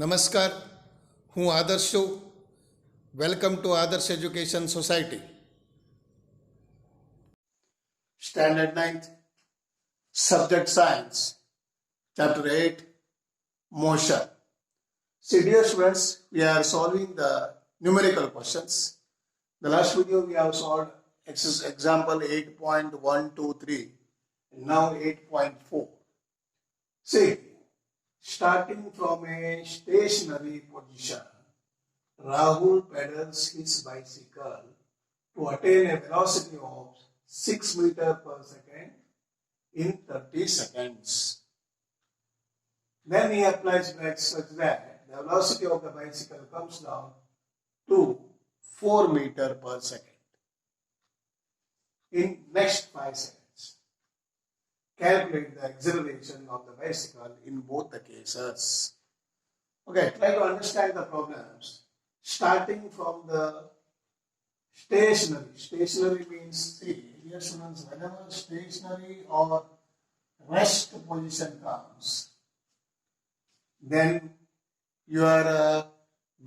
નમસ્કાર, હું આદર્શ છું. વેલકમ ટુ આદર્શ education society. Standard 9th, Subject Science, Chapter 8, Motion. See, dear students, we are solving the numerical questions. The last video we have solved example 8.123 and now 8.4. See, starting from a stationary position, Rahul pedals his bicycle to attain a velocity of 6 meters per second in 30 seconds. Then he applies brakes such that the velocity of the bicycle comes down to 4 meters per second in next 5 seconds. Calculate the acceleration of the bicycle in both the cases. Okay, try to understand the problems. Starting from the stationary. Stationary means, see, dear students, whenever stationary or rest position comes, then your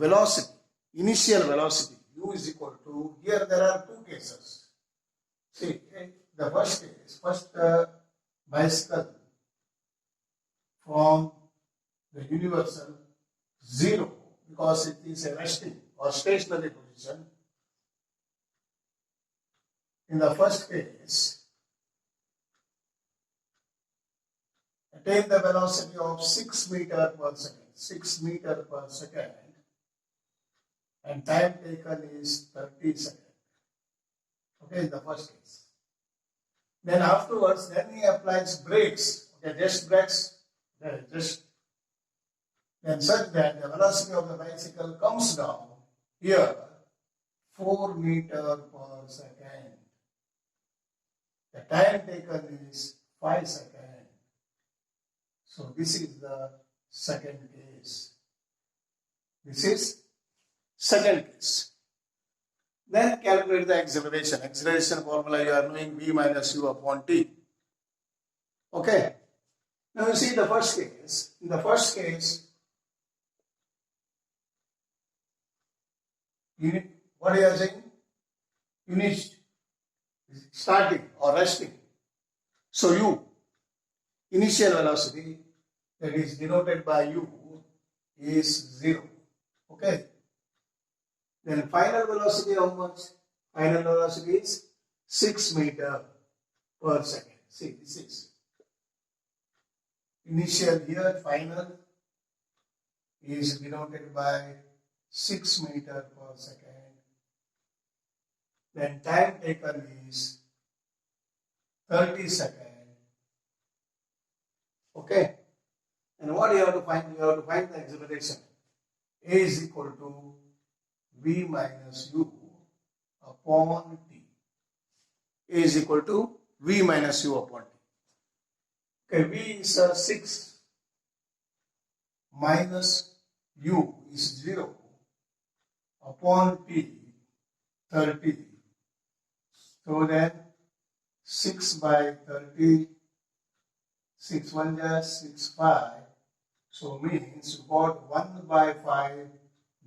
velocity, initial velocity, u is equal to, here there are two cases. See, the first case, bicycle from the universal 0, because it is a resting or stationary position. In the first case, attain the velocity of 6 meters per second. 6 meters per second, and time taken is 30 seconds. Okay, in the first case. Then afterwards, then he applies brakes. Okay, just brakes. Then such that the velocity of the bicycle comes down here 4 meters per second. The time taken is 5 seconds. So this is the second case. This is second case. Then calculate the acceleration. Acceleration formula you are knowing, v minus u upon t. Okay. Now you see the first case. In the first case, what are you saying? Unit starting or resting. So u, initial velocity, that is denoted by u, is 0. Okay. Then final velocity, how much? Final velocity is 6 meters per second. See, this is initial here, final is denoted by 6 meters per second. Then time taken is 30 seconds. Okay. And what you have to find? You have to find the acceleration. A is equal to v minus u upon t. A is equal to v minus u upon t. Okay, v is 6 minus u is 0 upon t 30. So then 6 by 30, 6 1 just 6 5. So means you got 1 by 5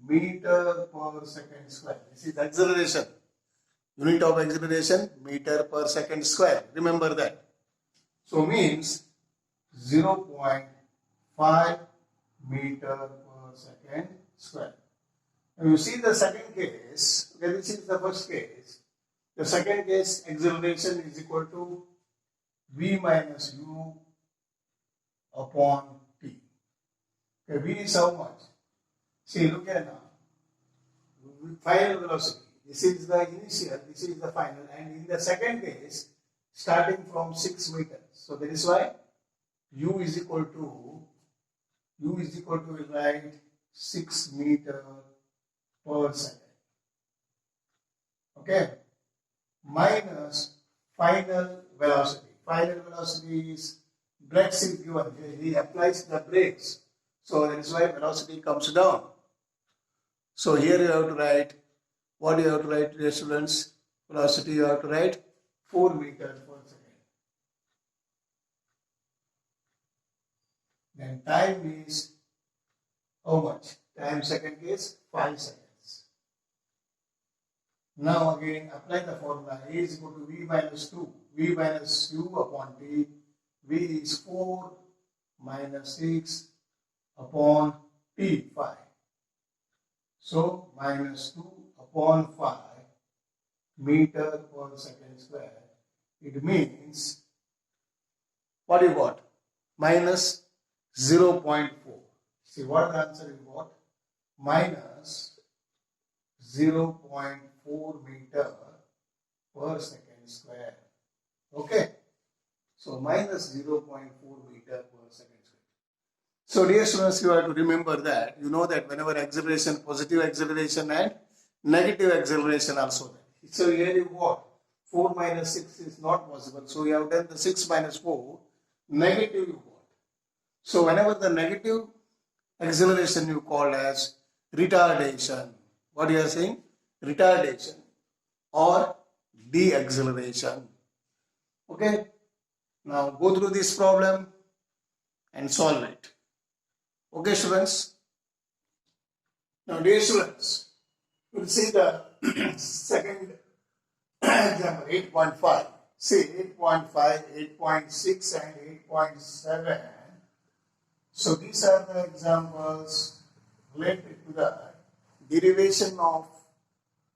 meter per second square. This is acceleration. Unit of acceleration, meter per second square. Remember that. So means 0.5 meter per second square. Now you see the second case. Okay, this is the first case. The second case, acceleration is equal to v minus u upon t. Okay, v is how much? See, look at now. Final velocity. This is the initial, this is the final. And in the second case, starting from 6 meters. So that is why u is equal to right 6 meters per second. Okay. Minus final velocity. Final velocity is brakes is given. He applies the brakes. So that is why velocity comes down. So here you have to write, what you have to write, dear students? Velocity you have to write 4 meters per second. Then time is how much? Time second is 5 seconds. Now again apply the formula. A is equal to V minus 2. V minus U upon T. V is 4 minus 6 upon T, 5. So minus 2 upon 5 meter per second square. It means, what you got? Minus 0.4. See what the answer is what? Minus 0.4 meter per second square. Okay. So minus 0.4 meter per second square. So dear students, you have to remember that. You know that whenever acceleration, positive acceleration and negative acceleration also there. So here you got 4 minus 6 is not possible. So you have done the 6 minus 4, negative you got. So whenever the negative acceleration you call as retardation. What you are saying? Retardation or de-acceleration. Okay. Now go through this problem and solve it. Okay, students. Now, dear students, we'll see the second example, 8.5. See 8.5, 8.6 and 8.7. So these are the examples related to the derivation of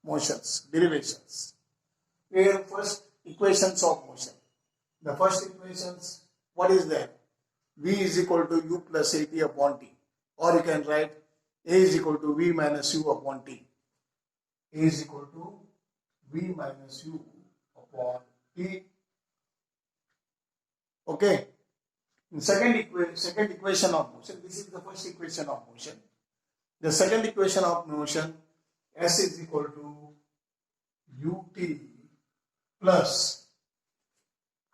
motions, derivations. Here first equations of motion. The first equations, what is there? V is equal to U plus AT upon T. Or you can write A is equal to V minus U upon T. A is equal to V minus U upon T. Okay. In second equation of motion, this is the first equation of motion. The second equation of motion, S is equal to ut plus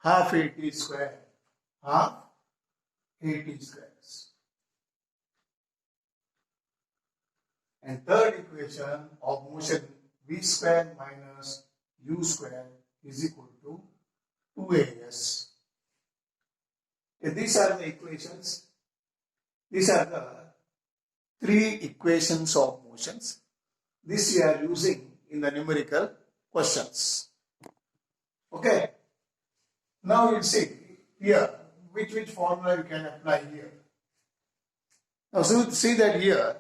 half at square, half at squares. And third equation of motion, v square minus u square is equal to 2as. These are the equations. These are the three equations of motions. This we are using in the numerical questions. Okay. Now you see here which formula you can apply here. Now so see that here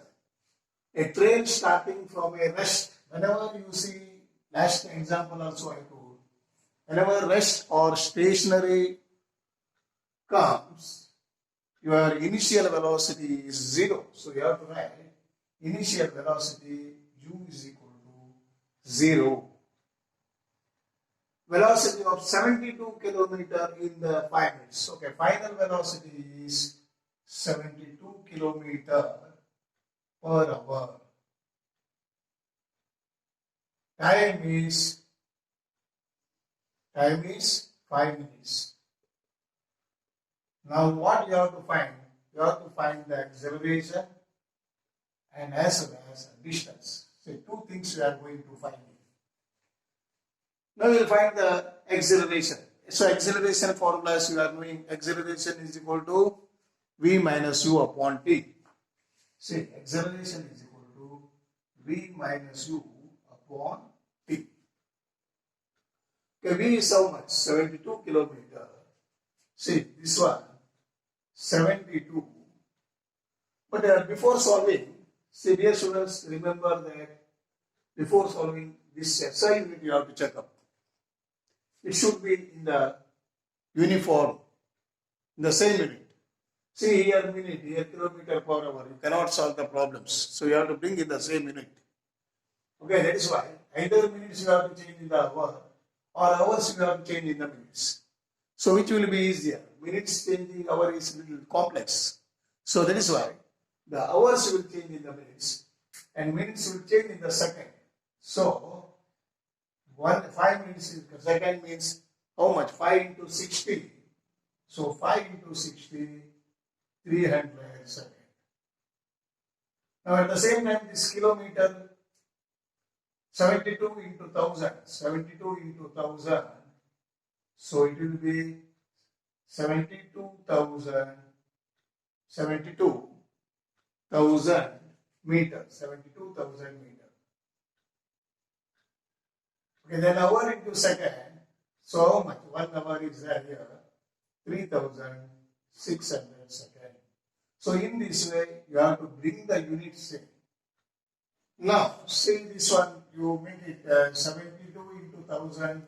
a train starting from a rest. Whenever you see, last example also I told, whenever rest or stationary comes, your initial velocity is 0. So you have to write initial velocity u is equal to 0. Velocity of 72 kilometer in the 5 minutes. Okay, final velocity is 72 kilometer per hour. Time is 5 minutes. Now what you have to find? You have to find the acceleration and as well as distance. So two things we are going to find. Now we will find the acceleration. So acceleration formulas you are knowing. Acceleration is equal to v minus u upon t. See, acceleration is equal to v minus u upon t. Okay, v is how much? 72 kilometer. See, this one 72. But before solving, see dear students, remember that before solving this SI unit you have to check up. It should be in the uniform, in the same unit. See here minute, here kilometer per hour. You cannot solve the problems. So you have to bring in the same unit. Okay, that is why either minutes you have to change in the hour or hours you have to change in the minutes. So which will be easier? Minutes changing hour is a little complex. So that is why the hours will change in the minutes and minutes will change in the second. So 5 minutes in the second means how much? 5 into 60. So 5 into 60, 300 seconds. Now at the same time this kilometer 72 into 1000. 72 into 1000. So it will be 72,072 72,000 meters. 72,000 meters. Okay, then hour into second. So how much? 1 hour is there here. 3,600 seconds. So in this way, you have to bring the units in. Now, see this one, you make it 72 into 1000.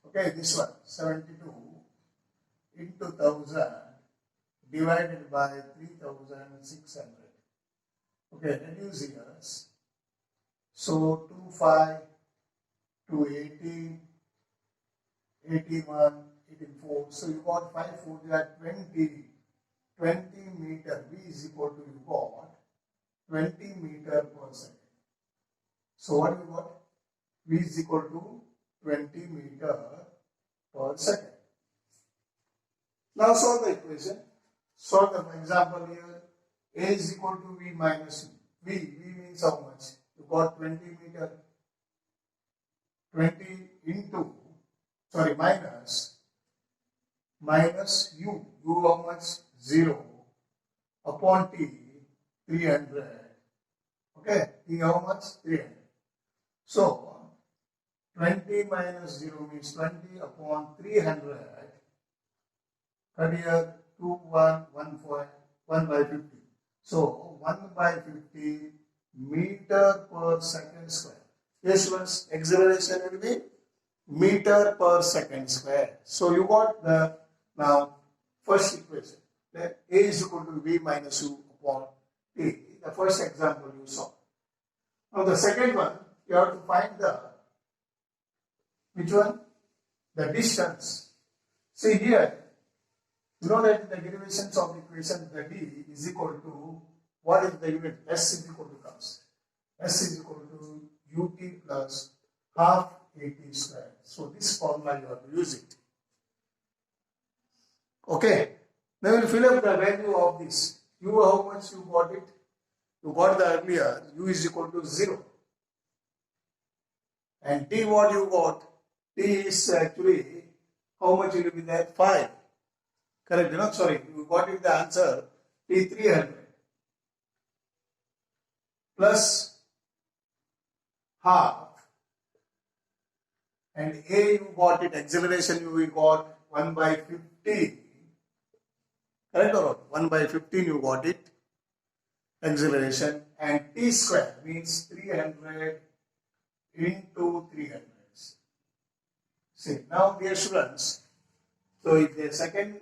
Okay, this one, 72 into 1000 divided by 3,600. Okay, reduce here. So 25 to 80, 81, 84. So you got 5 4 20. 20 meter. V is equal to, you got 20 meter per second. So what you got? V is equal to 20 meter per second. Now solve the equation. Solve the example here. A is equal to V minus V. V means how much? You got 20 meter. 20 into, minus U. U how much? 0 upon T, 300. Okay, T how much? 300. So, 20 minus 0 means 20 upon 300. Cut here, 2, 1, 1, 4, 1 by 50. So, 1 by 50 meter per second square. Yes, students, acceleration will be meter per second square. So, you got the now first equation. That A is equal to V minus U upon T. The first example you saw. Now the second one, you have to find the, which one? The distance. See here, you know that the derivations of the equation, the D is equal to, what is the unit? S is equal to constant. S is equal to UT plus half AT square. So this formula you have to use it. Okay. Now we will fill up the value of this. U, how much you got it? You got the earlier, U is equal to 0. And T, what you got? T is actually, how much will be there? 5. Correct, you know, sorry, you got it the answer, T 300. Plus half. And A, you got it, acceleration you got 1 by 50. Correct or not? 1 by 15 you got it, acceleration, and T square means 300 into 300. See, now dear students, so if the second,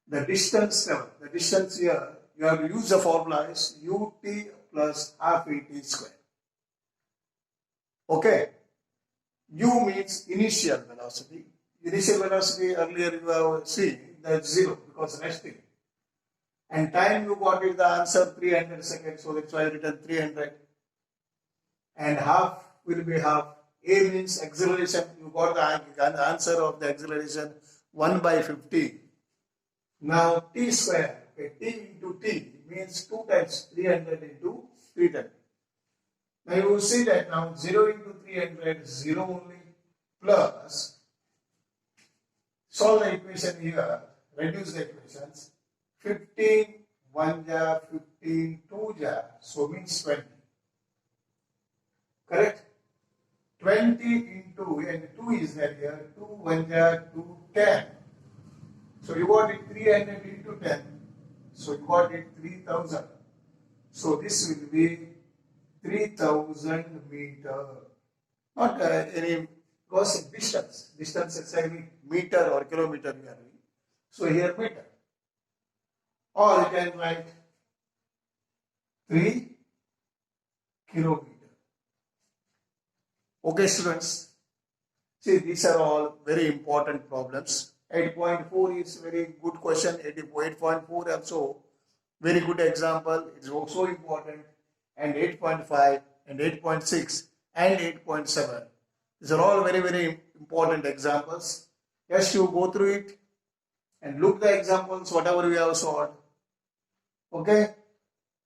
the distance level, the distance here, you have to use the formula is UT plus half AT square. Okay, U means initial velocity. Initial velocity earlier you have seen, that's 0 because resting. And time you got it the answer 300 seconds, so that's why I written 300. And half will be half. A means acceleration, you got the answer of the acceleration 1 by 50. Now T square, okay, T into T means 2 times 300 into 330. Now you will see that now 0 into 300 is 0 only, plus solve the equation here, reduce the equations. 15 1 ja, 15 2 ja, so means 20. Correct? 20 into, and 2 is there here, 2 1 ja, 2 10. So you got it 300 into 10, so you got it 3000. So this will be 3000 meter. Not any, because distance is any meter or kilometer we are doing. So here meter. Or you can write 3 kilometer. Okay, students. See, these are all very important problems. 8.4 is very good question. 8.4 also very good example. It's also important. And 8.5 and 8.6 and 8.7. These are all very, very important examples. Just you go through it and look the examples, whatever we have solved. Okay?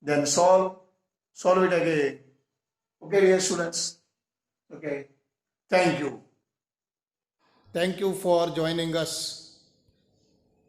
Then solve it again. Okay, dear students. Okay. Thank you. Thank you for joining us.